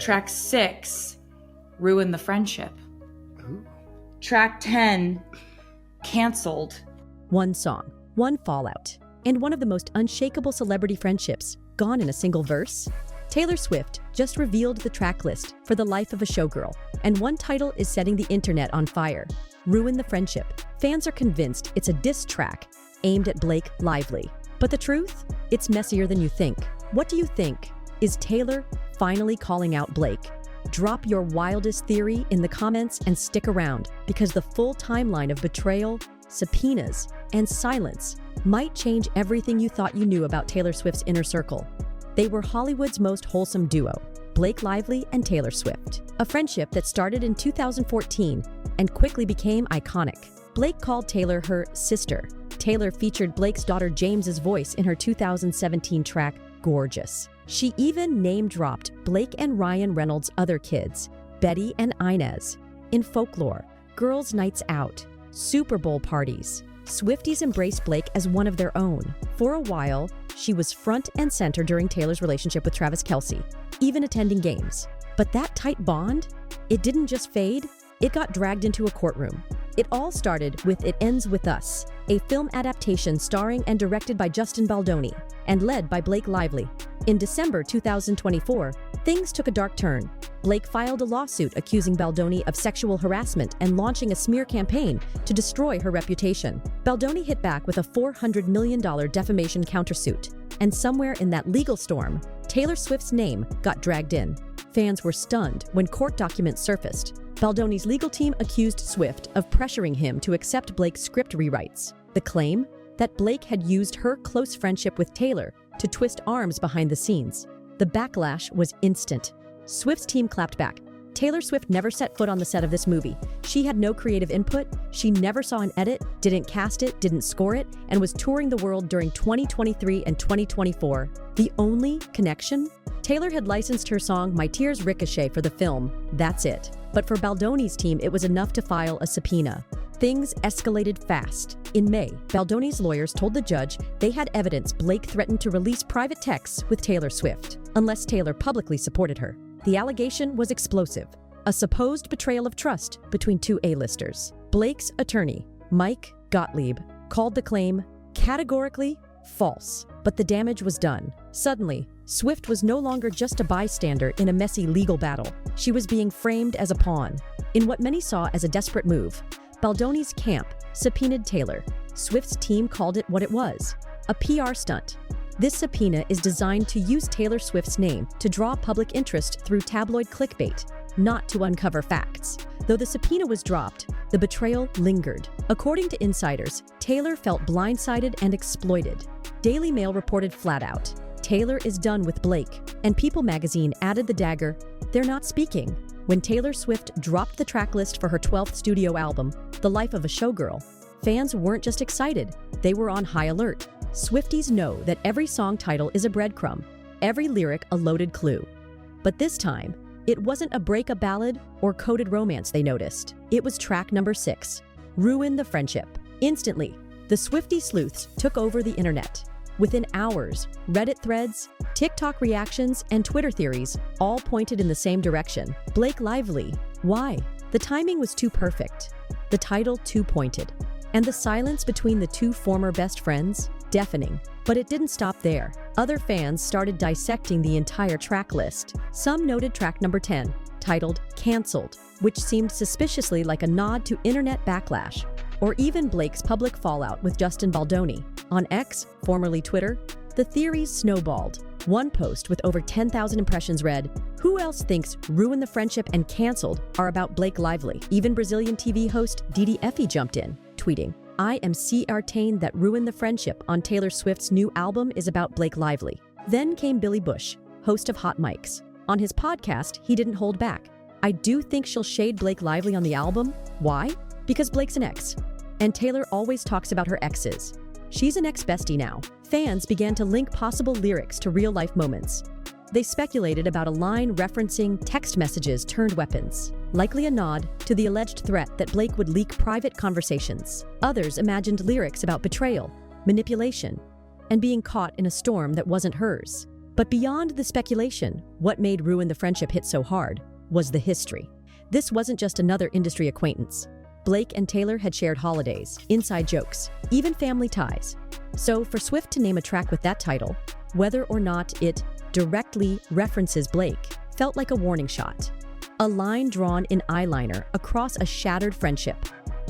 Track 6, Ruin the Friendship. Ooh. Track 10, Canceled. One song, one fallout, and one of the most unshakable celebrity friendships gone in a single verse. Taylor Swift just revealed the track list for The Life of a Showgirl, and one title is setting the internet on fire: Ruin the Friendship. Fans are convinced it's a diss track aimed at Blake Lively. But the truth? It's messier than you think. What do you think? Is Taylor finally calling out Blake? Drop your wildest theory in the comments and stick around, because the full timeline of betrayal, subpoenas, and silence might change everything you thought you knew about Taylor Swift's inner circle. They were Hollywood's most wholesome duo, Blake Lively and Taylor Swift, a friendship that started in 2014 and quickly became iconic. Blake called Taylor her sister. Taylor featured Blake's daughter James's voice in her 2017 track, Gorgeous. She even name-dropped Blake and Ryan Reynolds' other kids, Betty and Inez. In Folklore, girls' nights out, Super Bowl parties, Swifties embraced Blake as one of their own. For a while, she was front and center during Taylor's relationship with Travis Kelce, even attending games. But that tight bond, it didn't just fade, it got dragged into a courtroom. It all started with It Ends With Us, a film adaptation starring and directed by Justin Baldoni and led by Blake Lively. In December 2024, things took a dark turn. Blake filed a lawsuit accusing Baldoni of sexual harassment and launching a smear campaign to destroy her reputation. Baldoni hit back with a $400 million defamation countersuit. And somewhere in that legal storm, Taylor Swift's name got dragged in. Fans were stunned when court documents surfaced. Baldoni's legal team accused Swift of pressuring him to accept Blake's script rewrites. The claim? That Blake had used her close friendship with Taylor to twist arms behind the scenes. The backlash was instant. Swift's team clapped back. Taylor Swift never set foot on the set of this movie. She had no creative input, she never saw an edit, didn't cast it, didn't score it, and was touring the world during 2023 and 2024. The only connection? Taylor had licensed her song My Tears Ricochet for the film. That's it. But for Baldoni's team, it was enough to file a subpoena. Things escalated fast. In May, Baldoni's lawyers told the judge they had evidence Blake threatened to release private texts with Taylor Swift, unless Taylor publicly supported her. The allegation was explosive, a supposed betrayal of trust between two A-listers. Blake's attorney, Mike Gottlieb, called the claim categorically false, but the damage was done. Suddenly, Swift was no longer just a bystander in a messy legal battle. She was being framed as a pawn. In what many saw as a desperate move, Baldoni's camp subpoenaed Taylor. Swift's team called it what it was: a PR stunt. This subpoena is designed to use Taylor Swift's name to draw public interest through tabloid clickbait, not to uncover facts. Though the subpoena was dropped, the betrayal lingered. According to insiders, Taylor felt blindsided and exploited. Daily Mail reported flat out, Taylor is done with Blake, and People magazine added the dagger, they're not speaking. When Taylor Swift dropped the track list for her 12th studio album, The Life of a Showgirl, fans weren't just excited, they were on high alert. Swifties know that every song title is a breadcrumb, every lyric a loaded clue. But this time, it wasn't a breakup ballad or coded romance they noticed. It was track number 6, Ruin the Friendship. Instantly, the Swiftie sleuths took over the internet. Within hours, Reddit threads, TikTok reactions, and Twitter theories all pointed in the same direction. Blake Lively. Why? The timing was too perfect, the title too pointed, and the silence between the two former best friends deafening. But it didn't stop there. Other fans started dissecting the entire track list. Some noted track number 10, titled Canceled, which seemed suspiciously like a nod to internet backlash, or even Blake's public fallout with Justin Baldoni. On X, formerly Twitter, the theories snowballed. One post with over 10,000 impressions read, "Who else thinks Ruin the Friendship and Canceled are about Blake Lively?" Even Brazilian TV host Didi Effie jumped in, tweeting, "I am certain that Ruin the Friendship on Taylor Swift's new album is about Blake Lively." Then came Billy Bush, host of Hot Mics. On his podcast, he didn't hold back. "I do think she'll shade Blake Lively on the album. Why? Because Blake's an ex. And Taylor always talks about her exes. She's an ex-bestie now." Fans began to link possible lyrics to real-life moments. They speculated about a line referencing text messages turned weapons, likely a nod to the alleged threat that Blake would leak private conversations. Others imagined lyrics about betrayal, manipulation, and being caught in a storm that wasn't hers. But beyond the speculation, what made Ruin the Friendship hit so hard was the history. This wasn't just another industry acquaintance. Blake and Taylor had shared holidays, inside jokes, even family ties. So for Swift to name a track with that title, whether or not it directly references Blake, felt like a warning shot. A line drawn in eyeliner across a shattered friendship.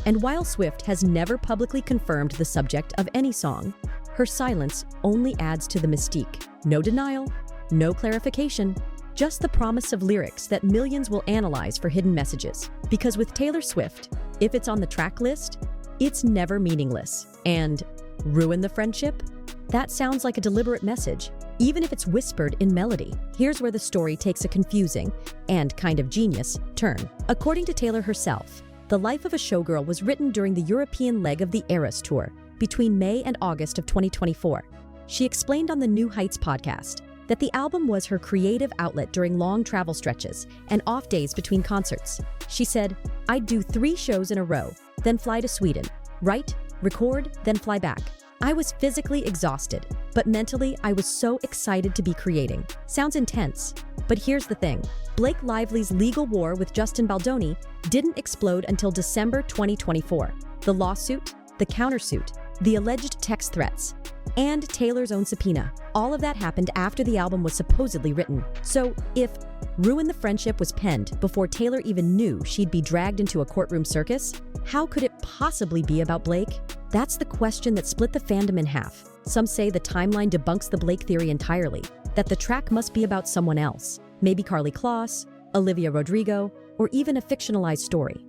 And while Swift has never publicly confirmed the subject of any song, her silence only adds to the mystique. No denial, no clarification, just the promise of lyrics that millions will analyze for hidden messages. Because with Taylor Swift, if it's on the track list, it's never meaningless. And Ruin the Friendship? That sounds like a deliberate message, even if it's whispered in melody. Here's where the story takes a confusing and kind of genius turn. According to Taylor herself, The Life of a Showgirl was written during the European leg of the Eras Tour between May and August of 2024. She explained on the New Heights podcast that the album was her creative outlet during long travel stretches and off days between concerts. She said, "I'd do 3 shows in a row, then fly to Sweden, write, record, then fly back. I was physically exhausted, but mentally I was so excited to be creating." Sounds intense, but here's the thing. Blake Lively's legal war with Justin Baldoni didn't explode until December 2024. The lawsuit, the countersuit, the alleged text threats, and Taylor's own subpoena. All of that happened after the album was supposedly written. So if Ruin the Friendship was penned before Taylor even knew she'd be dragged into a courtroom circus, how could it possibly be about Blake? That's the question that split the fandom in half. Some say the timeline debunks the Blake theory entirely, that the track must be about someone else, maybe Carly Kloss, Olivia Rodrigo, or even a fictionalized story.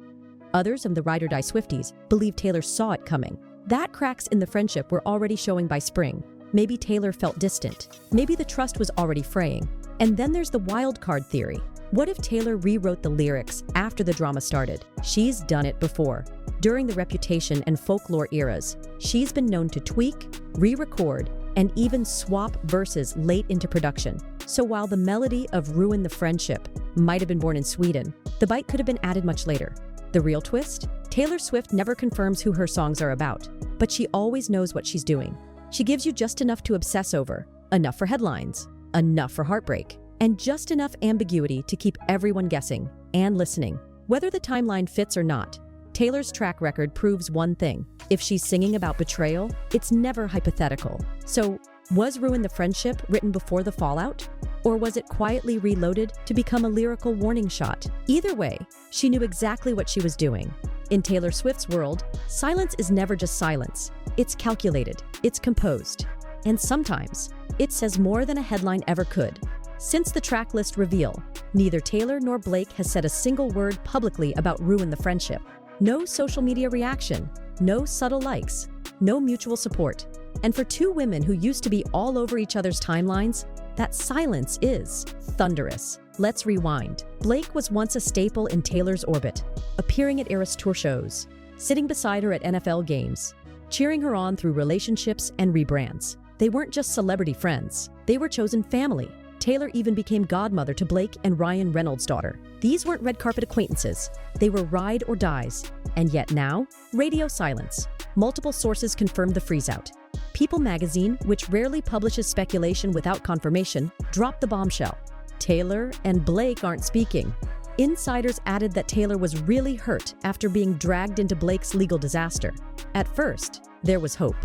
Others of the Ride or Die Swifties believe Taylor saw it coming. That cracks in the friendship were already showing by spring. Maybe Taylor felt distant. Maybe the trust was already fraying. And then there's the wild card theory. What if Taylor rewrote the lyrics after the drama started? She's done it before. During the Reputation and Folklore eras, she's been known to tweak, re-record, and even swap verses late into production. So while the melody of Ruin the Friendship might have been born in Sweden, the bite could have been added much later. The real twist? Taylor Swift never confirms who her songs are about, but she always knows what she's doing. She gives you just enough to obsess over, enough for headlines, enough for heartbreak, and just enough ambiguity to keep everyone guessing and listening. Whether the timeline fits or not, Taylor's track record proves one thing. If she's singing about betrayal, it's never hypothetical. So, was Ruin the Friendship written before the fallout? Or was it quietly reloaded to become a lyrical warning shot? Either way, she knew exactly what she was doing. In Taylor Swift's world, silence is never just silence. It's calculated, it's composed, and sometimes it says more than a headline ever could. Since the track list reveal, neither Taylor nor Blake has said a single word publicly about Ruin the Friendship. No social media reaction, no subtle likes, no mutual support. And for two women who used to be all over each other's timelines, that silence is thunderous. Let's rewind. Blake was once a staple in Taylor's orbit, appearing at Eras Tour shows, sitting beside her at NFL games, cheering her on through relationships and rebrands. They weren't just celebrity friends, they were chosen family. Taylor even became godmother to Blake and Ryan Reynolds' daughter. These weren't red carpet acquaintances, they were ride or dies. And yet now, radio silence. Multiple sources confirmed the freeze-out. People magazine, which rarely publishes speculation without confirmation, dropped the bombshell. Taylor and Blake aren't speaking. Insiders added that Taylor was really hurt after being dragged into Blake's legal disaster. At first, there was hope.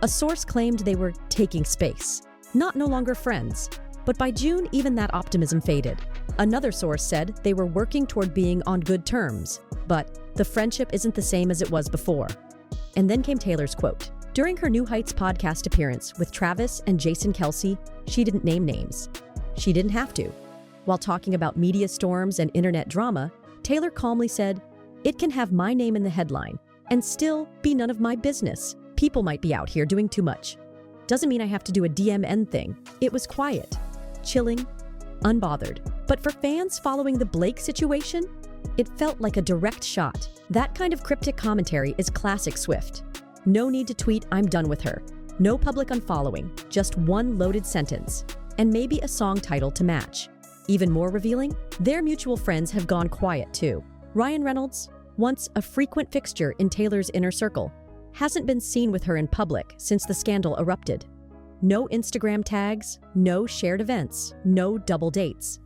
A source claimed they were taking space, not no longer friends. But by June, even that optimism faded. Another source said they were working toward being on good terms, but the friendship isn't the same as it was before. And then came Taylor's quote. During her New Heights podcast appearance with Travis and Jason Kelce, she didn't name names. She didn't have to. While talking about media storms and internet drama, Taylor calmly said, "It can have my name in the headline and still be none of my business. People might be out here doing too much. Doesn't mean I have to do a DMN thing." It was quiet, chilling, unbothered. But for fans following the Blake situation, it felt like a direct shot. That kind of cryptic commentary is classic Swift. No need to tweet, "I'm done with her." No public unfollowing, just one loaded sentence. And maybe a song title to match. Even more revealing, their mutual friends have gone quiet too. Ryan Reynolds, once a frequent fixture in Taylor's inner circle, hasn't been seen with her in public since the scandal erupted. No Instagram tags, no shared events, no double dates.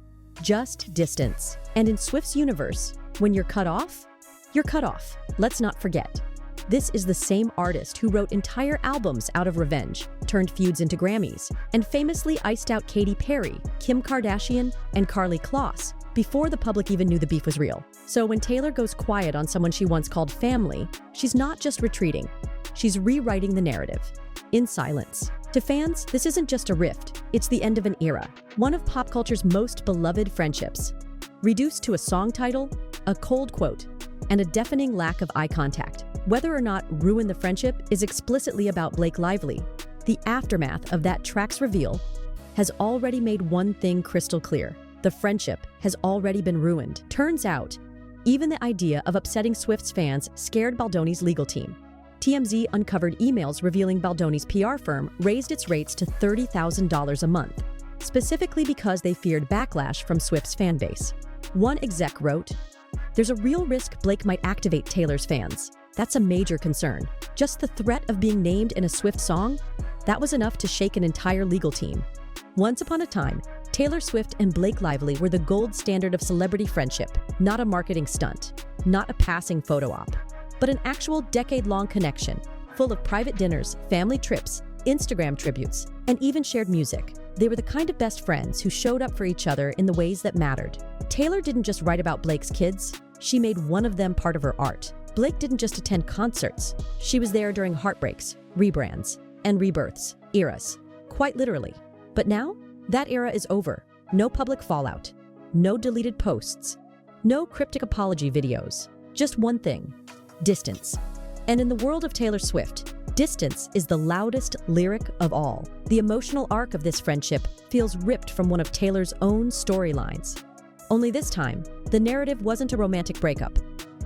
Just distance. And in Swift's universe, when you're cut off, you're cut off. Let's not forget. This is the same artist who wrote entire albums out of revenge, turned feuds into Grammys, and famously iced out Katy Perry, Kim Kardashian, and Karlie Kloss before the public even knew the beef was real. So when Taylor goes quiet on someone she once called family, she's not just retreating, she's rewriting the narrative. In silence. To fans, this isn't just a rift, it's the end of an era, one of pop culture's most beloved friendships. Reduced to a song title, a cold quote, and a deafening lack of eye contact. Whether or not Ruin the Friendship is explicitly about Blake Lively, the aftermath of that track's reveal has already made one thing crystal clear. The friendship has already been ruined. Turns out, even the idea of upsetting Swift's fans scared Baldoni's legal team. TMZ uncovered emails revealing Baldoni's PR firm raised its rates to $30,000 a month, specifically because they feared backlash from Swift's fan base. One exec wrote, "There's a real risk Blake might activate Taylor's fans. That's a major concern. Just the threat of being named in a Swift song? That was enough to shake an entire legal team." Once upon a time, Taylor Swift and Blake Lively were the gold standard of celebrity friendship, not a marketing stunt, not a passing photo op, but an actual decade-long connection, full of private dinners, family trips, Instagram tributes, and even shared music. They were the kind of best friends who showed up for each other in the ways that mattered. Taylor didn't just write about Blake's kids, she made one of them part of her art. Blake didn't just attend concerts, she was there during heartbreaks, rebrands, and rebirths, eras, quite literally. But now, that era is over. No public fallout, no deleted posts, no cryptic apology videos. Just one thing: distance. And in the world of Taylor Swift, distance is the loudest lyric of all. The emotional arc of this friendship feels ripped from one of Taylor's own storylines. Only this time, the narrative wasn't a romantic breakup.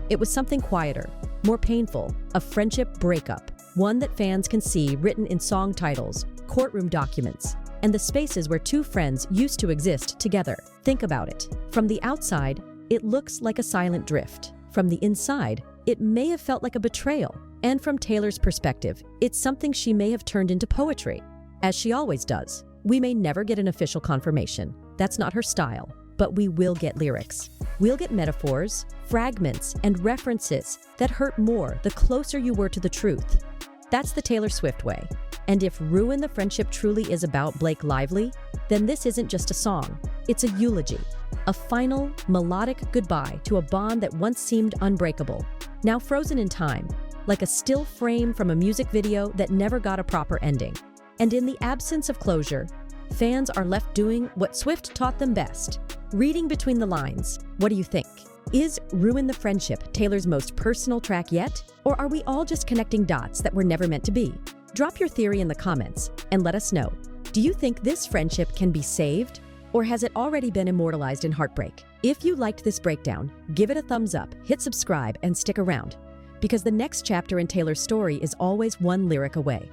It was something quieter, more painful, a friendship breakup, one that fans can see written in song titles, courtroom documents, and the spaces where two friends used to exist together. Think about it. From the outside, it looks like a silent drift. From the inside, it may have felt like a betrayal. And from Taylor's perspective, it's something she may have turned into poetry, as she always does. We may never get an official confirmation. That's not her style. But we will get lyrics. We'll get metaphors, fragments, and references that hurt more the closer you were to the truth. That's the Taylor Swift way. And if Ruin the Friendship truly is about Blake Lively, then this isn't just a song. It's a eulogy, a final, melodic goodbye to a bond that once seemed unbreakable, now frozen in time, like a still frame from a music video that never got a proper ending. And in the absence of closure, fans are left doing what Swift taught them best: reading between the lines. What do you think? Is Ruin the Friendship Taylor's most personal track yet? Or are we all just connecting dots that were never meant to be? Drop your theory in the comments and let us know. Do you think this friendship can be saved? Or has it already been immortalized in heartbreak? If you liked this breakdown, give it a thumbs up, hit subscribe, and stick around, because the next chapter in Taylor's story is always one lyric away.